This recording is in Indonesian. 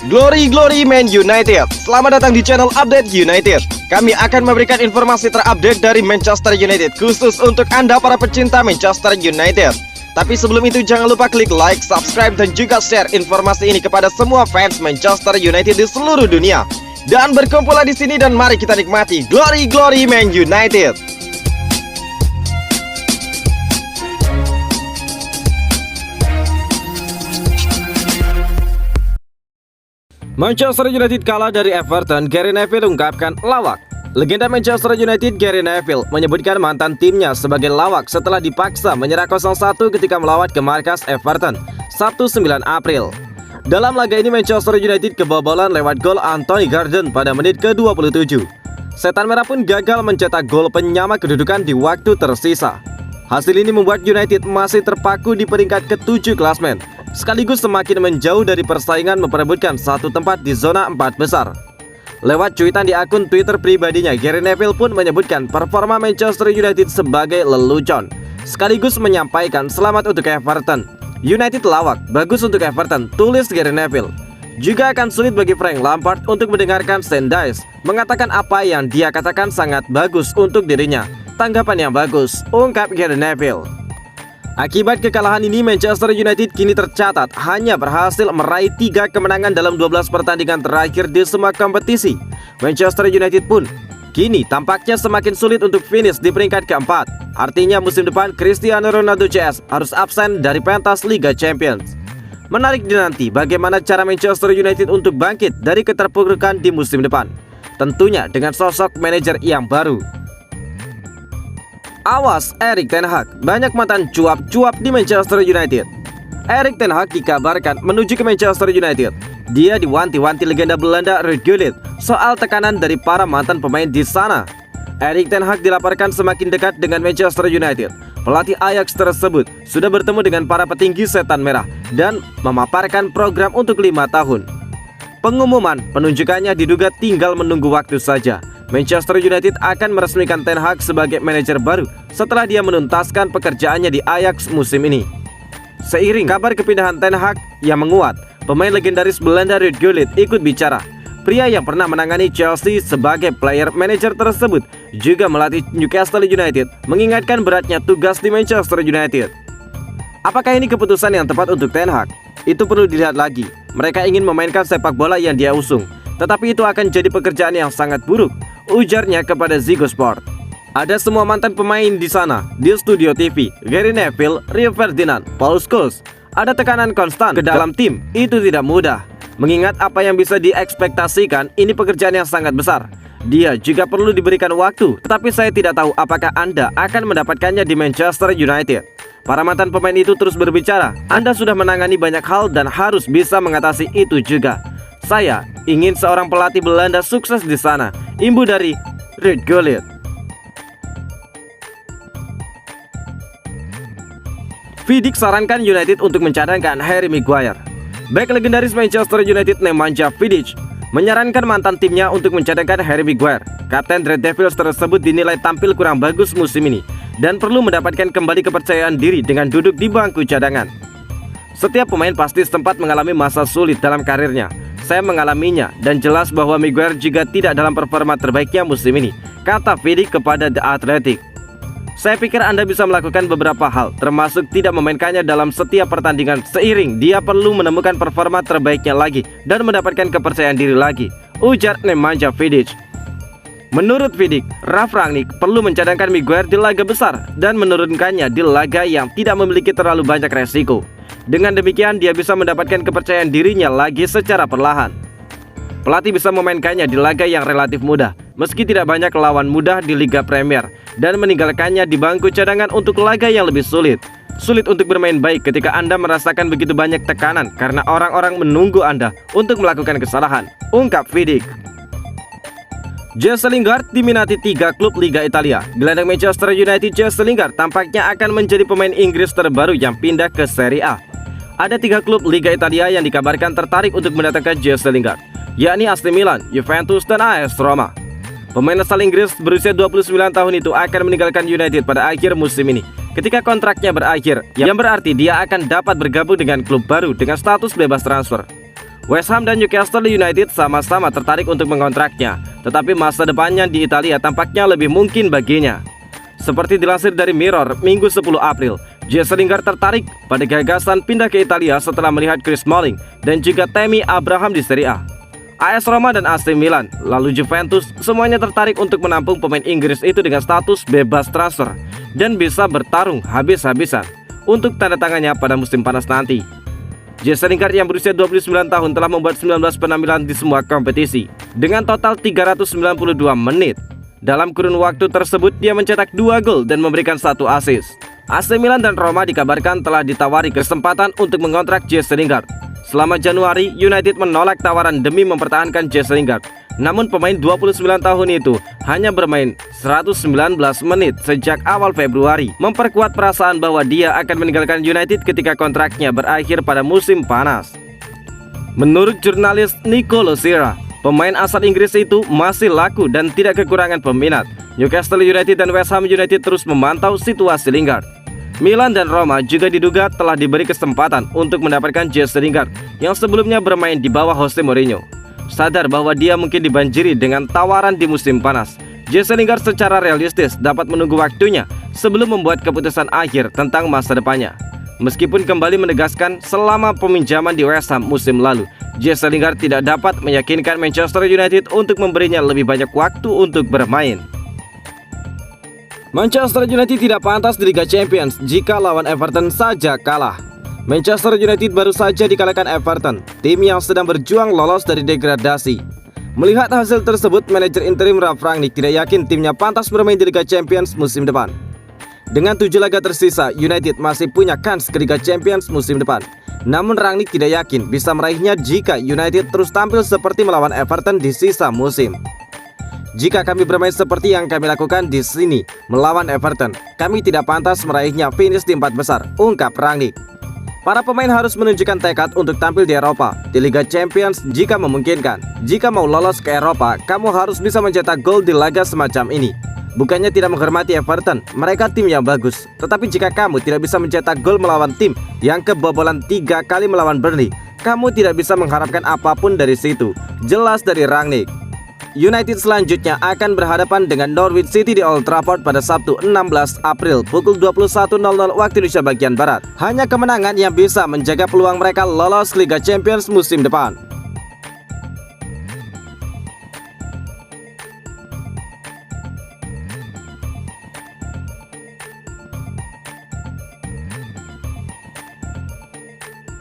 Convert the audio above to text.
Glory Man United. Selamat datang di channel Update United. Kami akan memberikan informasi terupdate dari Manchester United khusus untuk Anda para pecinta Manchester United. Tapi sebelum itu jangan lupa klik like, subscribe dan juga share informasi ini kepada semua fans Manchester United di seluruh dunia. Dan berkumpullah di sini dan mari kita nikmati Glory Man United. Manchester United kalah dari Everton. Gary Neville ungkapkan lawak. Legenda Manchester United Gary Neville menyebutkan mantan timnya sebagai lawak setelah dipaksa menyerah 0-1 ketika melawat ke markas Everton Sabtu 9 April. Dalam laga ini Manchester United kebobolan lewat gol Anthony Gordon pada menit ke-27. Setan Merah pun gagal mencetak gol penyama kedudukan di waktu tersisa. Hasil ini membuat United masih terpaku di peringkat ke-7 klasmen, sekaligus semakin menjauh dari persaingan memperebutkan satu tempat di zona 4 besar. Lewat cuitan di akun Twitter pribadinya, Gary Neville pun menyebutkan performa Manchester United sebagai lelucon, sekaligus menyampaikan selamat untuk Everton. United lawak, bagus untuk Everton, tulis Gary Neville. Juga akan sulit bagi Frank Lampard untuk mendengarkan Sean Dyche mengatakan apa yang dia katakan sangat bagus untuk dirinya. Tanggapan yang bagus, ungkap Gary Neville. Akibat kekalahan ini, Manchester United kini tercatat hanya berhasil meraih 3 kemenangan dalam 12 pertandingan terakhir di semua kompetisi. Manchester United pun kini tampaknya semakin sulit untuk finish di peringkat keempat. Artinya musim depan Cristiano Ronaldo CS harus absen dari pentas Liga Champions. Menarik dinanti bagaimana cara Manchester United untuk bangkit dari keterpurukan di musim depan. Tentunya dengan sosok manajer yang baru. Awas Erik ten Hag, banyak mantan cuap-cuap di Manchester United. Erik ten Hag dikabarkan menuju ke Manchester United. Dia diwanti-wanti legenda Belanda Ruud Gullit soal tekanan dari para mantan pemain di sana. Erik ten Hag dilaporkan semakin dekat dengan Manchester United. Pelatih Ajax tersebut sudah bertemu dengan para petinggi Setan Merah dan memaparkan program untuk 5 tahun. Pengumuman penunjukannya diduga tinggal menunggu waktu saja. Manchester United akan meresmikan Ten Hag sebagai manajer baru setelah dia menuntaskan pekerjaannya di Ajax musim ini. Seiring kabar kepindahan Ten Hag yang menguat, pemain legendaris Belanda Ruud Gullit ikut bicara. Pria yang pernah menangani Chelsea sebagai player manager tersebut juga melatih Newcastle United, mengingatkan beratnya tugas di Manchester United. Apakah ini keputusan yang tepat untuk Ten Hag? Itu perlu dilihat lagi. Mereka ingin memainkan sepak bola yang dia usung, tetapi itu akan jadi pekerjaan yang sangat buruk, ujarnya kepada Ziggo Sport. Ada semua mantan pemain di sana, di studio TV, Gary Neville, Rio Ferdinand, Paul Scholes. Ada tekanan konstan ke dalam tim, itu tidak mudah. Mengingat apa yang bisa diekspektasikan, ini pekerjaan yang sangat besar. Dia juga perlu diberikan waktu, tetapi saya tidak tahu apakah Anda akan mendapatkannya di Manchester United. Para mantan pemain itu terus berbicara, Anda sudah menangani banyak hal dan harus bisa mengatasi itu juga. Saya ingin seorang pelatih Belanda sukses di sana, imbu dari Ruud Gullit. Vidic sarankan United untuk mencadangkan Harry Maguire. Bek legendaris Manchester United Nemanja Vidic menyarankan mantan timnya untuk mencadangkan Harry Maguire. Kapten Red Devils tersebut dinilai tampil kurang bagus musim ini dan perlu mendapatkan kembali kepercayaan diri dengan duduk di bangku cadangan. Setiap pemain pasti sempat mengalami masa sulit dalam karirnya. Saya mengalaminya dan jelas bahwa Maguire juga tidak dalam performa terbaiknya musim ini, kata Vidic kepada The Athletic. Saya pikir Anda bisa melakukan beberapa hal, termasuk tidak memainkannya dalam setiap pertandingan. Seiring dia perlu menemukan performa terbaiknya lagi dan mendapatkan kepercayaan diri lagi, ujar Nemanja Vidic. Menurut Vidic, Ralf Rangnick perlu mencadangkan Maguire di laga besar dan menurunkannya di laga yang tidak memiliki terlalu banyak resiko. Dengan demikian dia bisa mendapatkan kepercayaan dirinya lagi secara perlahan. Pelatih bisa memainkannya di laga yang relatif mudah, meski tidak banyak lawan mudah di Liga Premier, dan meninggalkannya di bangku cadangan untuk laga yang lebih sulit. Sulit untuk bermain baik ketika Anda merasakan begitu banyak tekanan karena orang-orang menunggu Anda untuk melakukan kesalahan, ungkap Vidic. Jesse Lingard diminati 3 klub Liga Italia. Gelandang Manchester United Jesse Lingard tampaknya akan menjadi pemain Inggris terbaru yang pindah ke Serie A. Ada 3 klub Liga Italia yang dikabarkan tertarik untuk mendatangkan Jesse Lingard, yakni AC Milan, Juventus, dan AS Roma. Pemain asal Inggris berusia 29 tahun itu akan meninggalkan United pada akhir musim ini ketika kontraknya berakhir, yang berarti dia akan dapat bergabung dengan klub baru dengan status bebas transfer. West Ham dan Newcastle United sama-sama tertarik untuk mengontraknya, tetapi masa depannya di Italia tampaknya lebih mungkin baginya. Seperti dilansir dari Mirror, Minggu 10 April, Jesse Lingard tertarik pada gagasan pindah ke Italia setelah melihat Chris Smalling dan juga Tammy Abraham di Serie A. AS Roma dan AC Milan, lalu Juventus, semuanya tertarik untuk menampung pemain Inggris itu dengan status bebas transfer dan bisa bertarung habis-habisan untuk tanda tangannya pada musim panas nanti. Jesse Lingard yang berusia 29 tahun telah membuat 19 penampilan di semua kompetisi dengan total 392 menit. Dalam kurun waktu tersebut dia mencetak 2 gol dan memberikan 1 assist. AC Milan dan Roma dikabarkan telah ditawari kesempatan untuk mengontrak Jesse Lingard. Selama Januari, United menolak tawaran demi mempertahankan Jesse Lingard. Namun pemain 29 tahun itu hanya bermain 119 menit sejak awal Februari, memperkuat perasaan bahwa dia akan meninggalkan United ketika kontraknya berakhir pada musim panas. Menurut jurnalis Nicolo Sierra, pemain asal Inggris itu masih laku dan tidak kekurangan peminat. Newcastle United dan West Ham United terus memantau situasi Lingard. Milan dan Roma juga diduga telah diberi kesempatan untuk mendapatkan Jesse Lingard yang sebelumnya bermain di bawah Jose Mourinho. Sadar bahwa dia mungkin dibanjiri dengan tawaran di musim panas, Jesse Lingard secara realistis dapat menunggu waktunya sebelum membuat keputusan akhir tentang masa depannya. Meskipun kembali menegaskan selama peminjaman di West Ham musim lalu, Jesse Lingard tidak dapat meyakinkan Manchester United untuk memberinya lebih banyak waktu untuk bermain. Manchester United tidak pantas di Liga Champions jika lawan Everton saja kalah. Manchester United baru saja dikalahkan Everton, tim yang sedang berjuang lolos dari degradasi. Melihat hasil tersebut, manajer interim Ralf Rangnick tidak yakin timnya pantas bermain di Liga Champions musim depan. Dengan 7 laga tersisa, United masih punya kans ke Liga Champions musim depan. Namun Rangnick tidak yakin bisa meraihnya jika United terus tampil seperti melawan Everton di sisa musim. Jika kami bermain seperti yang kami lakukan di sini melawan Everton, kami tidak pantas meraihnya finish di 4 besar, ungkap Rangnick. Para pemain harus menunjukkan tekad untuk tampil di Eropa, di Liga Champions jika memungkinkan. Jika mau lolos ke Eropa, kamu harus bisa mencetak gol di laga semacam ini. Bukannya tidak menghormati Everton, mereka tim yang bagus. Tetapi jika kamu tidak bisa mencetak gol melawan tim yang kebobolan 3 kali melawan Burnley, kamu tidak bisa mengharapkan apapun dari situ. Jelas dari Rangnick. United selanjutnya akan berhadapan dengan Norwich City di Old Trafford pada Sabtu 16 April pukul 21.00 waktu Indonesia bagian Barat. Hanya kemenangan yang bisa menjaga peluang mereka lolos Liga Champions musim depan.